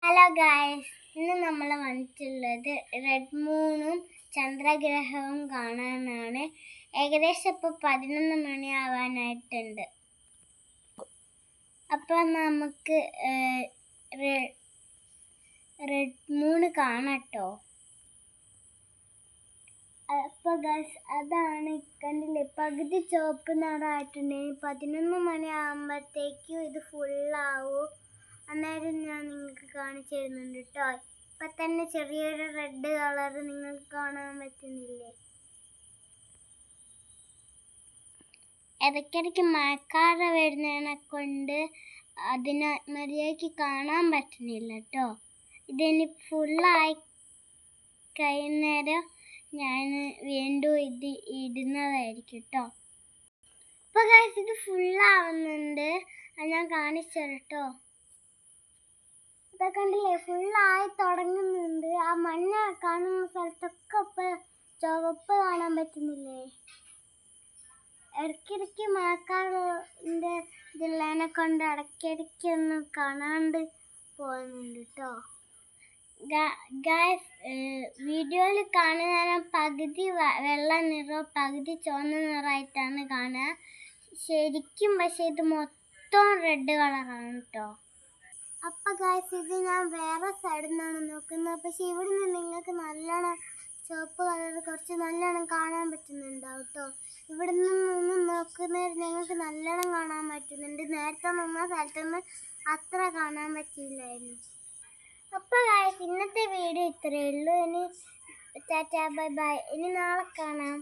Hello guys, ഇന്ന് നമ്മൾ വന്നിട്ടുള്ളത് റെഡ് മൂണും ചന്ദ്രഗ്രഹവും കാണാനാണ്. ഏകദേശം ഇപ്പോൾ 11 മണിയാവാനായിട്ടുണ്ട്. അപ്പം നമുക്ക് റെഡ് മൂണ് കാണട്ടോ. അപ്പോൾ ഗായ്സ്, അതാണ് കണ്ടില്ലേ, പകുതി ചുവപ്പ് നിറമായിട്ടുണ്ടെങ്കിൽ 11 മണിയാകുമ്പോഴത്തേക്കും ഇത് ഫുള്ളാവും. അന്നേരം ഞാൻ നിങ്ങൾക്ക് കാണിച്ചു തരുന്നുണ്ട് കേട്ടോ. ഇപ്പം തന്നെ ചെറിയൊരു റെഡ് കളർ നിങ്ങൾക്ക് കാണാൻ പറ്റുന്നില്ലേ? ഇടയ്ക്കിടയ്ക്ക് മഴക്കാറ് വരുന്നതിനെ കൊണ്ട് അതിനെ മര്യാദയ്ക്ക് കാണാൻ പറ്റുന്നില്ല കേട്ടോ. ഇതിനി ഫുള്ളായി കഴിയുന്നേരം ഞാൻ വീണ്ടും ഇത് ഇടുന്നതായിരിക്കും കേട്ടോ. ഇപ്പോൾ ഗൈസ്, ഇത് ഫുള്ളാവുന്നുണ്ട്. അത് ഞാൻ കാണിച്ചു തരാം കേട്ടോ. ഇതൊക്കെ കണ്ടില്ലേ, ഫുള്ളായി തുടങ്ങുന്നുണ്ട്. ആ മഞ്ഞ കാണുന്ന സ്ഥലത്തൊക്കെ ഇപ്പോൾ ചുവപ്പ് കാണാൻ പറ്റുന്നില്ലേ? ഇടയ്ക്കിടയ്ക്ക് മഴക്കാറിൻ്റെ ഇതുള്ളതിനെ കൊണ്ട് ഇടയ്ക്കിടയ്ക്ക് ഒന്ന് കാണാണ്ട് പോകുന്നുണ്ട് കേട്ടോ. ഗായ്സ്, വീഡിയോയിൽ കാണുന്ന പകുതി വെള്ള നിറം പകുതി ചുവന്ന നിറമായിട്ടാണ് കാണുക. ശരിക്കും പക്ഷേ ഇത് മൊത്തം റെഡ് കളറാണ് കേട്ടോ. അപ്പം ഗായ്സ്, ഇത് ഞാൻ വേറെ സൈഡിൽ നിന്നാണ് നോക്കുന്നത്. പക്ഷെ ഇവിടെ നിന്ന് നിങ്ങൾക്ക് നല്ലോണം ചുവപ്പ് കളർ കുറച്ച് നല്ലോണം കാണാൻ പറ്റുന്നുണ്ടാവും കേട്ടോ. ഇവിടെ നിന്ന് നോക്കുന്നവർ ഞങ്ങൾക്ക് നല്ലോണം കാണാൻ പറ്റുന്നുണ്ട്. നേരത്തെ നിന്ന സ്ഥലത്തുനിന്ന് അത്ര കാണാൻ പറ്റിയില്ലായിരുന്നു. അപ്പോൾ ഗായ്സ്, ഇന്നത്തെ വീഡിയോ ഇത്രയേ ഉള്ളൂ. ഇനി ടാറ്റാ ബൈ ബൈ. ഇനി നാളെ കാണാം.